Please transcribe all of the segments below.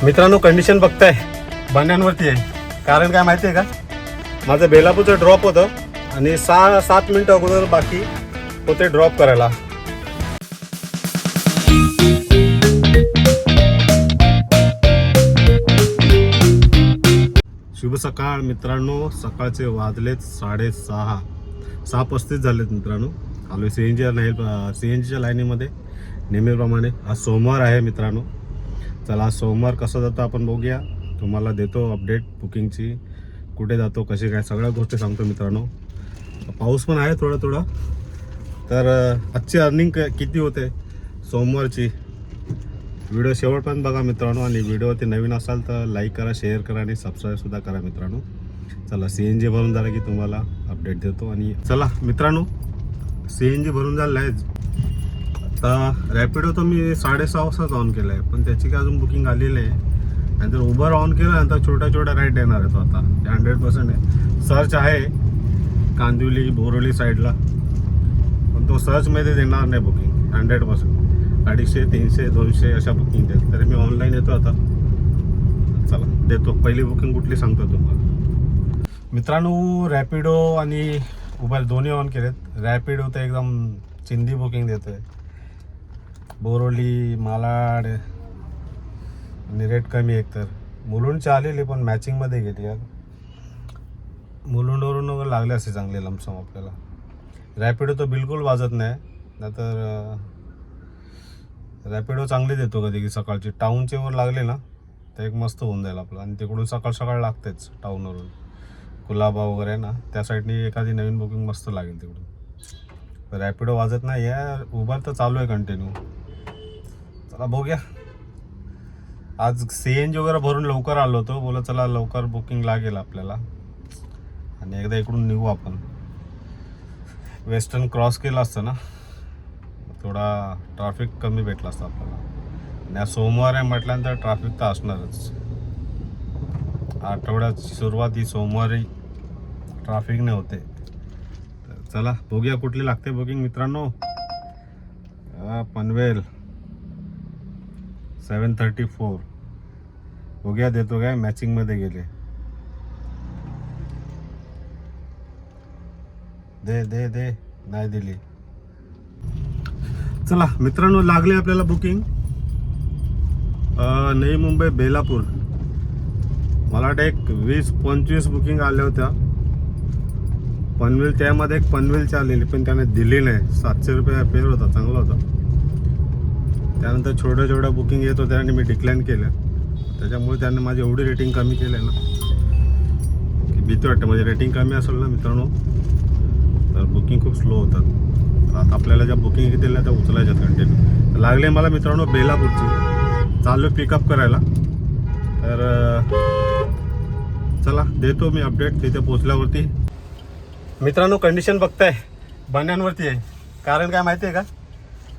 मित्रांनो कंडिशन बघताय बन्यांवरती आहे. कारण काय माहिती आहे का, माझं बेलापूरचं ड्रॉप होतं आणि 6-7 मिनिटं अगोदर बाकी होते ड्रॉप करायला. शुभ सकाळ मित्रांनो. सकाळचे वाजलेत 6:35 झालेत मित्रांनो. आलो सीएनजीच्या लाईनीमध्ये नेहमीप्रमाणे. आज सोमवार आहे मित्रांनो. चला आज सोमवार कसं जातं आपण बघूया. तुम्हाला देतो अपडेट बुकिंगची, कुठे जातो कसे काय सगळ्या गोष्टी सांगतो मित्रांनो. पाऊस पण आहे थोडा थोडा. तर आजची अर्निंग किती होते सोमवारची, व्हिडिओ शेवटपर्यंत बघा मित्रांनो. आणि व्हिडिओवरती नवीन असाल तर लाईक करा, शेअर करा आणि सबस्क्राईबसुद्धा करा मित्रांनो. चला CNG भरून झालं की तुम्हाला अपडेट देतो. आणि चला मित्रांनो, CNG भरून झालं आहे. आता रॅपिडो तर मी 6:30 वाजताच ऑन केलं आहे, पण त्याची काय अजून बुकिंग आलेली आहे. आणि जर उबर ऑन केलं तर छोट्या राईड येणार आहे तो. आता 100% आहे. सर्च आहे कांदिवली बोरोली साईडला, पण तो सर्चमध्ये देणार नाही बुकिंग 100%. 250, 300, 200 अशा बुकिंग देत. तरी मी ऑनलाईन येतो आता. चला देतो. पहिली बुकिंग कुठली सांगतो तुम्हाला मित्रांनो. रॅपिडो आणि उबर दोन्ही ऑन केलेत. रॅपिडो तर एकदम चिंदी बुकिंग देतोय. बोरोली, मालाड आणि रेट कमी. एकतर मुलुंडची आलेली पण मॅचिंगमध्ये गेली यार. मुलुंडवरून वगैरे लागले असे चांगले लमसम आपल्याला. रॅपिडो तर बिलकुल वाजत नाही. नाहीतर रॅपिडो चांगली देतो कधी की सकाळची. टाऊनचे वर लागले ना तर एक मस्त होऊन जाईल आपलं. आणि तिकडून सकाळ लागतेच टाऊनवरून. कुलाबा वगैरे ना त्या साईडनी एखादी नवीन बुकिंग मस्त लागेल तिकडून. रॅपिडो वाजत नाही यार. उबर तर चालू आहे कंटिन्यू. चला बघूया. आज CNG वगैरे भरून लवकर आलो होतो. बोला चला लवकर बुकिंग लागेल आपल्याला आणि एकदा इकडून निघू आपण. वेस्टर्न क्रॉस केलं असतं ना, थोडा ट्रॅफिक कमी भेटला असतं आपल्याला. आणि आज सोमवार आहे म्हटल्यानंतर ट्रॅफिक तर असणारच. आठवड्याची सुरुवात ही सोमवारी ट्रॅफिकने होते. तर चला बघूया कुठली लागते बुकिंग मित्रांनो. पनवेल 7:34 बघूया देतो काय. मॅचिंगमध्ये गेले. दे नाही दिली. चला मित्रांनो लागले आपल्याला बुकिंग. नवी मुंबई बेलापूर. मला वाटतं एक 20-25 बुकिंग आल्या होत्या. पनवेल, त्यामध्ये एक पनवेलची आलेली पण त्याने दिली नाही. 700 रुपये फेअर होता, चांगला होता. त्यानंतर छोट्या बुकिंग येत होत्या आणि मी डिक्लाईन केलं. त्याच्यामुळे त्याने माझी एवढी रेटिंग कमी केलं आहे ना की भीती वाटते. माझी रेटिंग कमी असेल ना मित्रांनो तर बुकिंग खूप स्लो होतात. आता आपल्याला ज्या बुकिंग घेतील ना त्या उचलायच्यात कंटिन्यू. लागले मला मित्रांनो बेलापूरची. चालू पिकअप करायला. तर चला देतो मी अपडेट तिथे पोचल्यावरती. मित्रांनो कंडिशन बघताय बन्यांवरती आहे. कारण काय माहिती आहे का,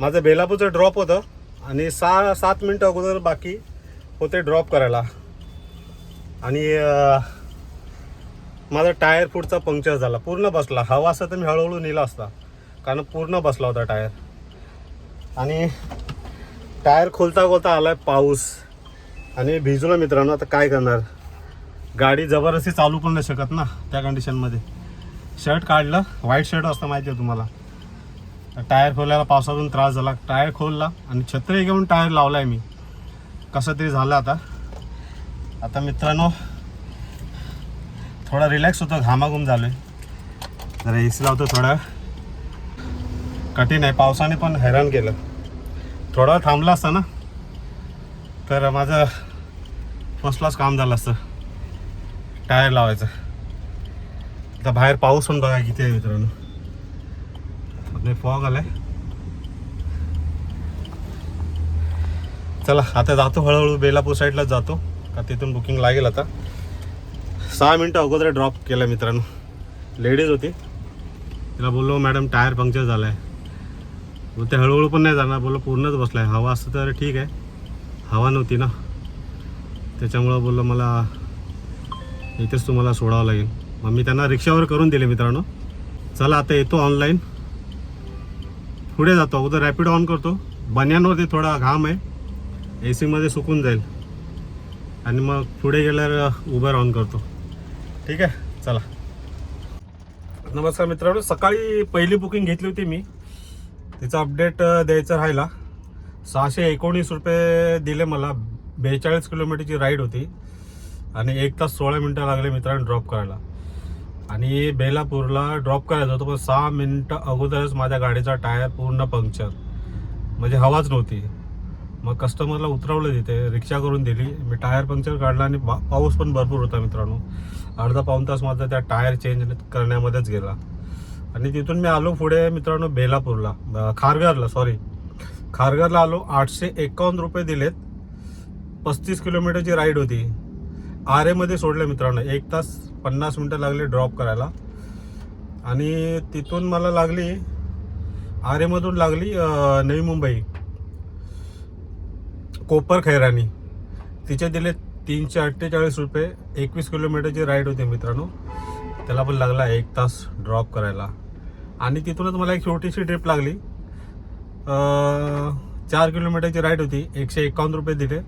माझं बेलापूरचं ड्रॉप होतं आणि 6-7 मिनिटं अगोदर बाकी होते ड्रॉप करायला. आणि माझा टायर पुढचा पंक्चर झाला. पूर्ण बसला. हवा असता तर मी हळूहळू नेला असता, कारण पूर्ण बसला होता टायर. आणि टायर खोलता आलाय पाऊस आणि भिजलो मित्रांनो. आता काय करणार, गाडी जबरदस्ती चालू पण नाही शकत ना त्या कंडिशनमध्ये. शर्ट काढलं, व्हाईट शर्ट असतं माहिती आहे तुम्हाला. टायर खोलायला पावसातून त्रास झाला. टायर खोलला आणि छत्री घेऊन टायर लावलाय मी. कसं तरी झालं. आता मित्रांनो थोडा रिलॅक्स होतो. घामाघूम झालोय. जरा AC लावतो. थोडा कठीण आहे. पावसाने पण हैराण केलं. थोडा थांबला असता ना तर माझं फर्स्ट क्लास काम झालं असतं टायर लावायचं. आता बाहेर पाऊस पण बघा किती आहे मित्रांनो. आपले फॉग आलाय. चला आता जातो हळूहळू. बेलापूर साईडलाच जातो का तिथून बुकिंग लागेल. आता 6 मिनिटं अगोदर ड्रॉप केलं मित्रांनो. लेडीज होती. तिला बोललो मॅडम टायर पंक्चर झाला आहे. बोलते हळूहळू पण नाही जाणार. बोललो पूर्णच बसला आहे. हवा असतं तर ठीक आहे. हवा नव्हती ना, त्याच्यामुळं बोललो मला इथेच तुम्हाला सोडावं लागेल. मग मी त्यांना रिक्षावर करून दिले मित्रांनो. चला आता येतो ऑनलाईन. पुढे जातो. अगोदर रॅपिडो ऑन करतो. बन्यांवरती थोडा घाम आहे. AC मध्ये सुकून जाईल. आणि मग पुढे गेल्यावर उबर ऑन करतो. ठीक आहे, चला. नमस्कार मित्रांनो, सकाळी पहिली बुकिंग घेतली होती मी, तिचा अपडेट द्यायचा राहिला. 619 रुपये दिले मला. 42 किलोमीटरची राईड होती आणि 1 तास 16 मिनटं लागले मित्रांनो ड्रॉप करायला. आणि बेलापूरला ड्रॉप करायचं होतं, पण 6 मिनटं अगोदरच माझ्या गाडीचा टायर पूर्ण पंक्चर, म्हणजे हवाच नव्हती. मग कस्टमरला उतरवलं तिथे, रिक्षा करून दिली. मी टायर पंक्चर काढला आणि पाऊस पण भरपूर होता मित्रांनो. अर्धा पाऊण तास माझा त्या टायर चेंज करण्यामध्येच गेला. आणि तिथून मी आलो पुढे मित्रांनो बेलापूरला, खारघरला आलो. 851 रुपये दिलेत. 35 किलोमीटरची राईड होती. आरेमध्ये सोडलं मित्रांनो. 1 तास 50 मिनटं लागले ड्रॉप करायला. आणि तिथून मला लागली, आरेमधून लागली नवी मुंबई, कोपर खैरानी. तिचे दिले 348 रुपये. 21 किलोमीटरची राईड होती मित्रांनो. त्याला पण लागला 1 तास ड्रॉप करायला. आणि तिथूनच मला एक छोटीशी ट्रिप लागली. 4 किलोमीटरची राईड होती. 151 रुपये दिले.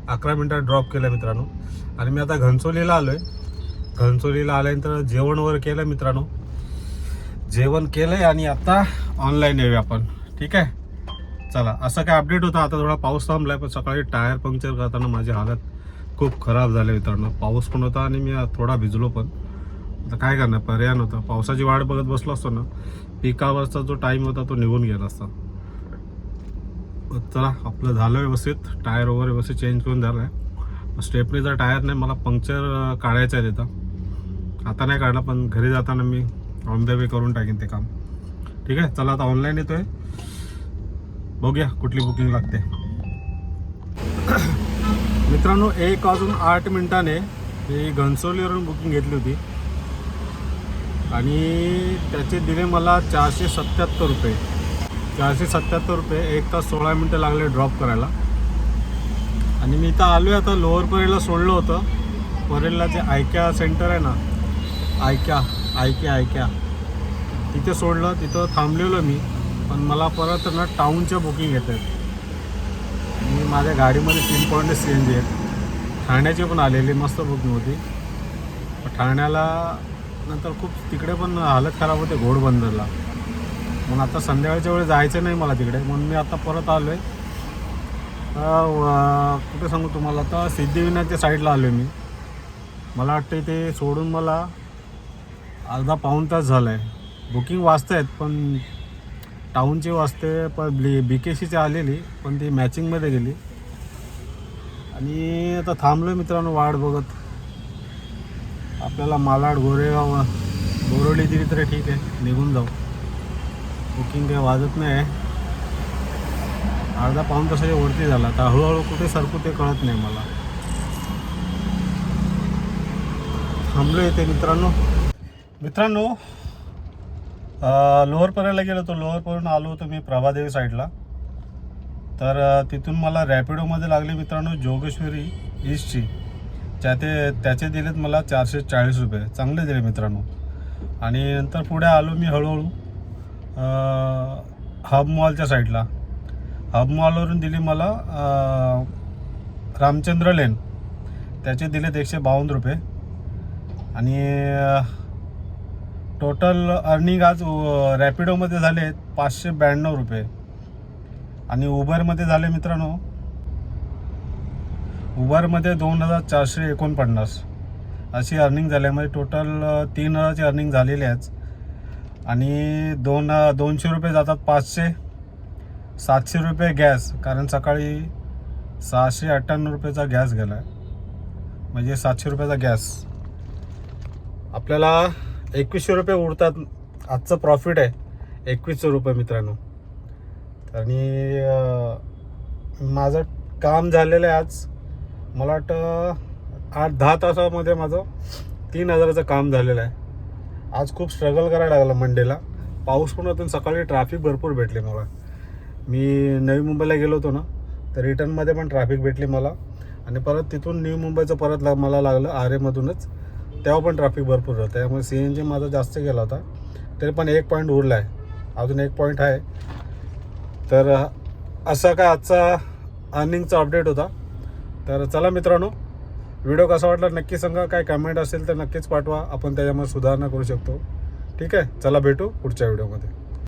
11 मिनटात ड्रॉप केलं मित्रांनो. आणि मी आता घनसोलीला आलो आहे. घनसोलीला आल्यानंतर जेवण वगैरे केलं मित्रांनो. जेवण केलं आहे आणि आता ऑनलाईन येऊया आपण. ठीक आहे, चला. असं काय अपडेट होता. आता थोडा पाऊस थांबला आहे, पण सकाळी टायर पंक्चर करताना माझी हालत खूप खराब झाली मित्रांनो. पाऊस पण होता आणि मी थोडा भिजलो पण. आता काय करणार, पर्याय नव्हता. पावसाची वाट बघत बसलो असतो ना, पिकावरचा जो टाईम होता तो निघून गेला असता. चला, आपलं झालं व्यवस्थित. टायर वगैरे व्यवस्थित चेंज करून झालं आहे. स्टेपनीचा टायर नाही, मला पंक्चर काढायचं आहे तिथं. आता नाही काढला, पण घरी जाताना मी ऑन द वे करून टाकेन ते काम. ठीक आहे, चला आता ऑनलाईन येतोय. बघूया कुठली बुकिंग लागते. मित्रांनो 1:08 मी घनसोलीवरून बुकिंग घेतली होती आणि त्याचे दिले मला 477 रुपये. 477 रुपये. 1 तास 16 मिनटं लागले ड्रॉप करायला. आणि मी इथं आलो आहे. आता लोअर परेलला सोडलं होतं. परेलला जे आयक्या सेंटर आहे ना, आयक्या तिथे सोडलं. तिथं थांबलेलो मी, पण मला परत ना टाऊनच्या बुकिंग येत आहेत. मी माझ्या गाडीमध्ये 3 पॉईंट CNG आहेत. ठाण्याची पण आलेली मस्त बुकिंग होती. ठाण्याला नंतर खूप तिकडे पण हालत खराब होते घोडबंदरला. म्हणून आता संध्याकाळच्या वेळी जायचं नाही मला तिकडे, म्हणून मी आता परत आलो आहे. कुठे सांगू तुम्हाला, आता सिद्धिविनायकच्या साईडला आलो आहे मी. मला वाटतं ते सोडून मला अर्धा पाऊण तास झाला आहे. बुकिंग वाजत आहेत, पण टाऊनची वाजते. पण BKCची आलेली, पण ती मॅचिंगमध्ये गेली. आणि आता थांबलो मित्रांनो वाट बघत. आपल्याला मालाड, गोरेगाव, बोरोली दिली तरी ठीक आहे, निघून जाऊ. बुकिंग काही वाजत नाही आहे. अर्धा पाऊण तासाच्या वरती झाला. आता हळूहळू कुठे सरकू ते कळत नाही मला. थांबलो येते मित्रांनो. लोअर परेलला गेलो होतो. लोअर परेलून आलो होतो मी प्रभादेवी साईडला. तर तिथून मला रॅपिडोमध्ये लागले मित्रांनो जोगेश्वरी ईस्टची. त्याचे दिलेत मला 440 रुपये. चांगले दिले मित्रांनो. आणि नंतर पुढे आलो मी हळूहळू हब मॉलच्या साईडला. हब मॉलवरून दिली मला रामचंद्र लेन. त्याचे दिलेत 152 रुपये. आणि टोटल अर्निंग आज रॅपिडोमध्ये झाले 592 रुपये. आणि उबरमध्ये झाले मित्रांनो, उबरमध्ये 2449 अशी अर्निंग झाल्यामुळे टोटल 3000ची अर्निंग झालेली आहेच. आणि 200 रुपये जातात 500. 700 रुपये गॅस, कारण सकाळी 698 रुपयाचा गॅस गेला आहे, म्हणजे 700 रुपयाचा गॅस. आपल्याला 2100 रुपये उरतात. आजचं प्रॉफिट आहे 2100 रुपये मित्रांनो. आणि माझं काम झालेलं आहे आज. मला वाटतं 8-10 तासामध्ये माझं 3000चं काम झालेलं आहे. आज खूप स्ट्रगल करायला लागलं मंडेला. पाऊस पण होता, सकाळी ट्रॅफिक भरपूर भेटले मला. मी नवी मुंबईला गेलो होतो ना, तर रिटर्नमध्ये पण ट्रॅफिक भेटली मला. आणि परत तिथून नवी मुंबईचं परत मला लागलं आरेमधूनच, तेव्हा पण ट्रॅफिक भरपूर होतं. त्यामुळे CNG माझा जास्त गेला होता. तरी पण 1 पॉईंट उरला आहे, अजून 1 पॉईंट आहे. तर असा काय आजचा अर्निंगचा अपडेट होता. तर चला मित्रांनो, व्हिडिओ कसा वाटला नक्की सांगा. काय कमेंट असेल तर नक्कीच पाठवा, आपण त्याच्यामध्ये सुधारणा करू शकतो. ठीक आहे, चला भेटू पुढच्या व्हिडिओमध्ये.